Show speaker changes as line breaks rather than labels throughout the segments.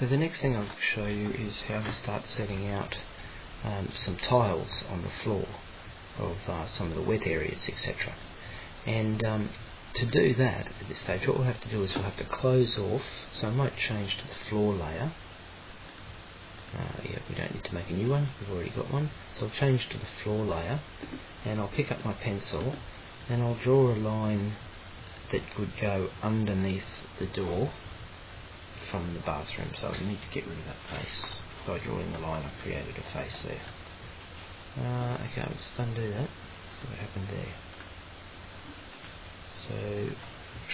So the next thing I'll show you is how to start setting out some tiles on the floor of some of the wet areas, etc. And to do that at this stage, what we'll have to do is we'll have to close off. So I might change to the floor layer. Yeah, we don't need to make a new one, we've already got one. So I'll change to the floor layer, and I'll pick up my pencil and I'll draw a line that would go underneath the door from the bathroom. So I need to get rid of that face. By drawing the line, I've created a face there. Okay, I'll just undo that. See what happened there. So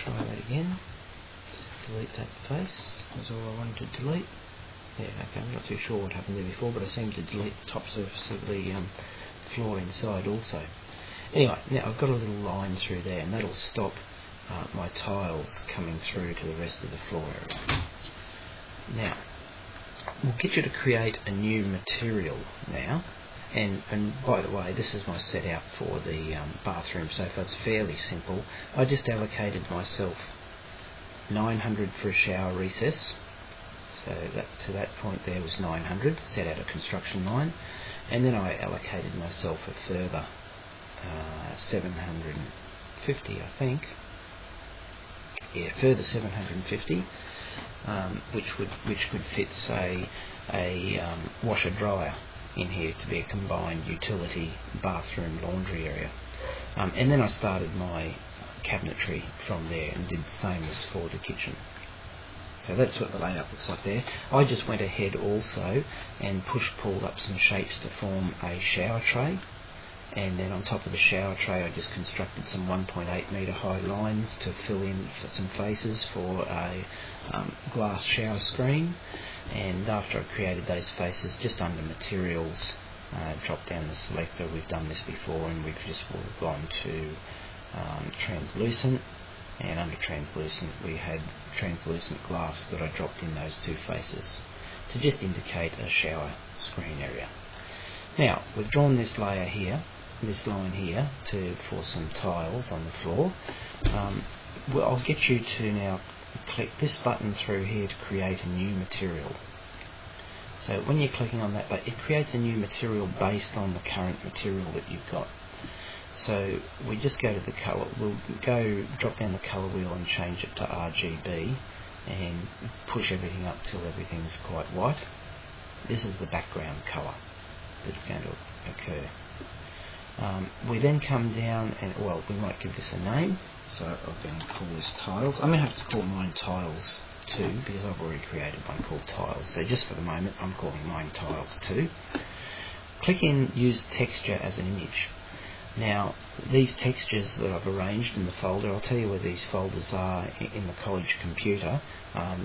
try that again. Just delete that face. That's all I wanted to delete. Yeah, okay, I'm not too sure what happened there before, but I seem to delete the top surface of the floor inside also. Anyway, now I've got a little line through there, and that'll stop my tiles coming through to the rest of the floor area. Now, we'll get you to create a new material now, and by the way, this is my set out for the bathroom sofa. It's fairly simple. I just allocated myself 900 for a shower recess. So that to that point there was 900, set out a construction line, and then I allocated myself a further 750, I think. Yeah, further 750, which could fit, say, a washer dryer in here to be a combined utility bathroom laundry area. And then I started my cabinetry from there and did the same as for the kitchen. So that's what the layout looks like there. I just went ahead also and pulled up some shapes to form a shower tray, and then on top of the shower tray I just constructed some 1.8 metre high lines to fill in for some faces for a glass shower screen. And after I created those faces, just under materials, drop down the selector. We've done this before, and we've just gone to translucent. And under translucent we had translucent glass that I dropped in those two faces to just indicate a shower screen area. Now we've drawn this layer here, this line here, for some tiles on the floor. Well, I'll get you to now click this button through here to create a new material. So when you're clicking on that button, it creates a new material based on the current material that you've got. So we just go to the colour, we'll go drop down the colour wheel and change it to RGB and push everything up till everything's quite white. This is the background colour that's going to occur. We then come down and, well, we might give this a name. So I'm going to call this tiles. I'm going to have to call mine tiles 2 because I've already created one called tiles. So just for the moment I'm calling mine tiles 2. Click in use texture as an image. Now, these textures that I've arranged in the folder, I'll tell you where these folders are in the college computer,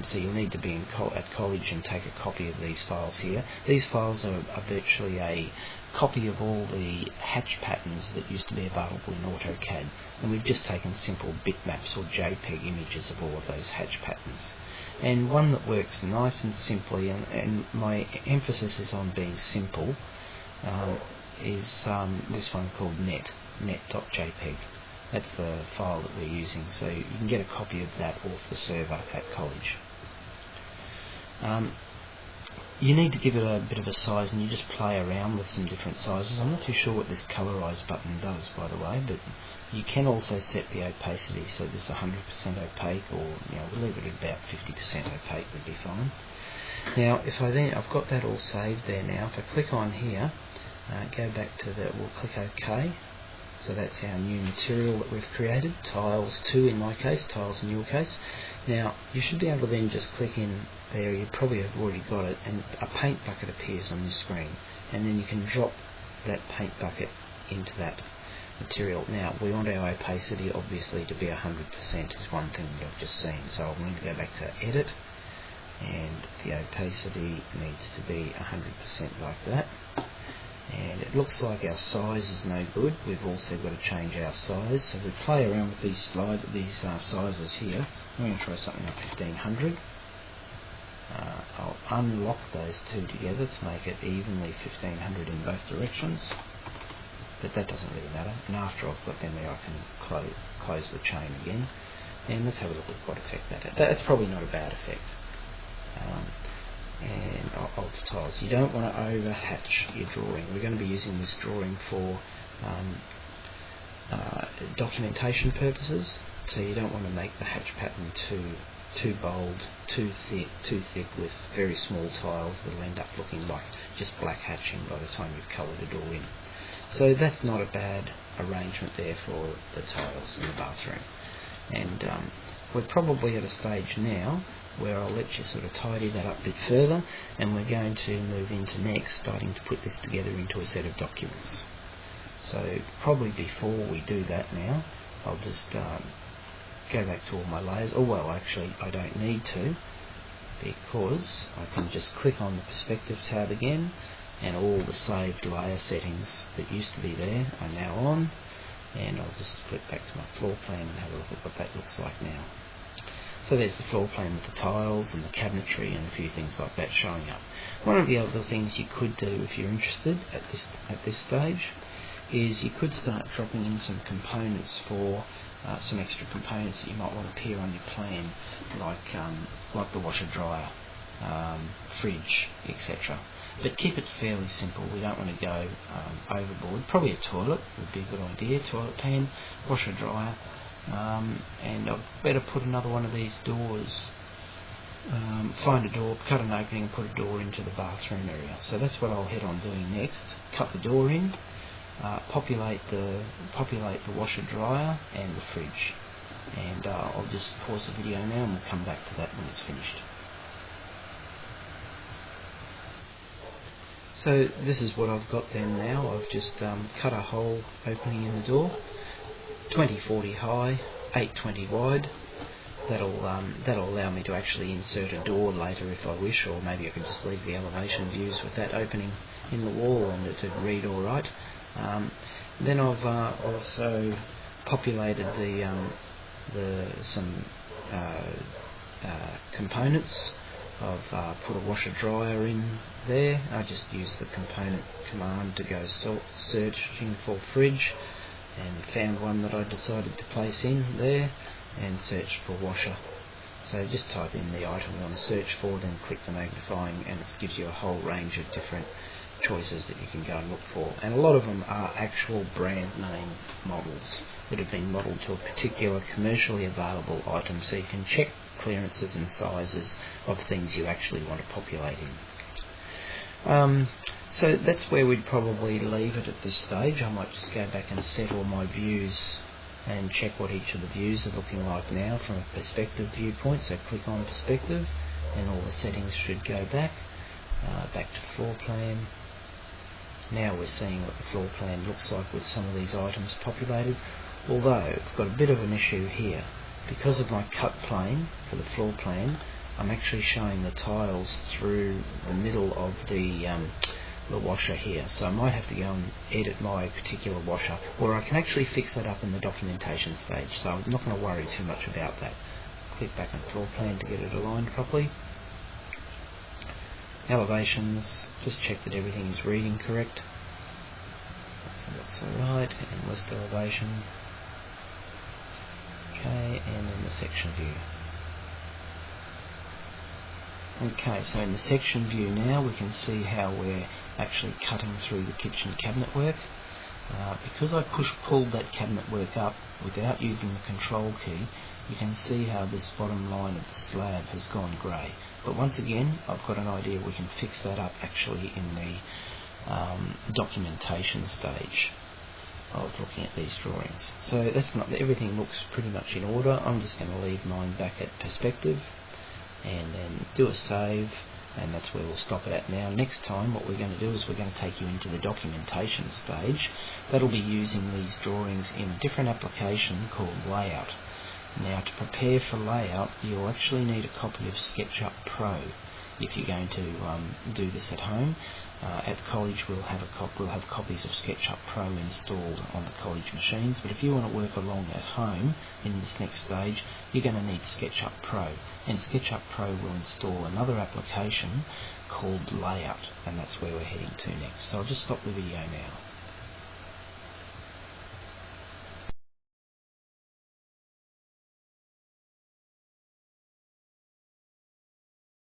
so you'll need to be at college and take a copy of these files here. These files are virtually a copy of all the hatch patterns that used to be available in AutoCAD, and we've just taken simple bitmaps or JPEG images of all of those hatch patterns. And one that works nice and simply, and my emphasis is on being simple, is this one called net.jpg. That's the file that we're using, so you can get a copy of that off the server at college. You need to give it a bit of a size, and you just play around with some different sizes. I'm not too sure what this colorize button does, by the way, but you can also set the opacity, so there's 100% opaque, or we'll leave it at about 50% opaque would be fine. Now, I've got that all saved there now. If I click on here, go back to we'll click OK. So that's our new material that we've created, tiles 2 in my case, tiles in your case. Now you should be able to then just click in there, you probably have already got it, and a paint bucket appears on this screen, and then you can drop that paint bucket into that material. Now we want our opacity obviously to be 100%, is one thing that I've just seen, so I'm going to go back to edit, and the opacity needs to be 100% like that. And it looks like our size is no good. We've also got to change our size. So we play around with these sizes here. I'm going to try something like 1500. I'll unlock those two together to make it evenly 1500 in both directions. But that doesn't really matter. And after I've got them there, I can close the chain again. And let's have a look at what effect that has. That's probably not a bad effect. tiles. You don't want to over hatch your drawing. We're going to be using this drawing for documentation purposes, so you don't want to make the hatch pattern too bold, too thick with very small tiles that'll end up looking like just black hatching by the time you've coloured it all in. So that's not a bad arrangement there for the tiles in the bathroom. And we're probably at a stage now where I'll let you sort of tidy that up a bit further, and we're going to move into next starting to put this together into a set of documents. So probably before we do that now, I'll just go back to all my layers. Oh well, actually I don't need to, because I can just click on the perspective tab again, and all the saved layer settings that used to be there are now on, and I'll just click back to my floor plan and have a look at what that looks like now. So there's the floor plan with the tiles and the cabinetry and a few things like that showing up. One of the other things you could do if you're interested at this stage is you could start dropping in some components for some extra components that you might want to appear on your plan, like the washer dryer, fridge, etc. But keep it fairly simple. We don't want to go overboard. Probably a toilet would be a good idea, toilet pan, washer dryer, and I'd better put another one of these doors, find a door, cut an opening and put a door into the bathroom area. So that's what I'll head on doing next. Cut the door in, populate the washer dryer and the fridge, and I'll just pause the video now and we'll come back to that when it's finished. So this is what I've got then now. I've just cut a hole opening in the door, 20/40 high, 8/20 wide. That'll allow me to actually insert a door later if I wish, or maybe I can just leave the elevation views with that opening in the wall and it would read all right. Then I've also populated some components. I've put a washer dryer in there. I just used the component command to go searching for fridge, and found one that I decided to place in there and searched for washer. So just type in the item you want to search for, then click the magnifying, and it gives you a whole range of different choices that you can go and look for. And a lot of them are actual brand name models that have been modelled to a particular commercially available item, so you can check clearances and sizes of things you actually want to populate in. So that's where we'd probably leave it at this stage. I might just go back and set all my views and check what each of the views are looking like now from a perspective viewpoint. So click on perspective and all the settings should go back to floor plan. Now we're seeing what the floor plan looks like with some of these items populated, although I've got a bit of an issue here. Because of my cut plane for the floor plan, I'm actually showing the tiles through the middle of the washer here, so I might have to go and edit my particular washer, or I can actually fix that up in the documentation stage, so I'm not going to worry too much about that. Click back on floor plan to get it aligned properly. Elevations, just check that everything is reading correct. That's alright, and list elevation. Okay, and then the section view. Okay, so in the section view now we can see how we're actually cutting through the kitchen cabinet work. Because I pulled that cabinet work up without using the control key, you can see how this bottom line of the slab has gone grey. But once again, I've got an idea we can fix that up actually in the documentation stage of looking at these drawings. So that's not, everything looks pretty much in order. I'm just going to leave mine back at perspective and then do a save, and that's where we'll stop it at now. Next time what we're going to do is we're going to take you into the documentation stage. That'll be using these drawings in a different application called Layout. Now, to prepare for Layout, you'll actually need a copy of SketchUp Pro if you're going to do this at home. At college we'll have copies of SketchUp Pro installed on the college machines, but if you want to work along at home in this next stage, you're going to need SketchUp Pro, and SketchUp Pro will install another application called Layout, and that's where we're heading to next. So I'll just stop the video now.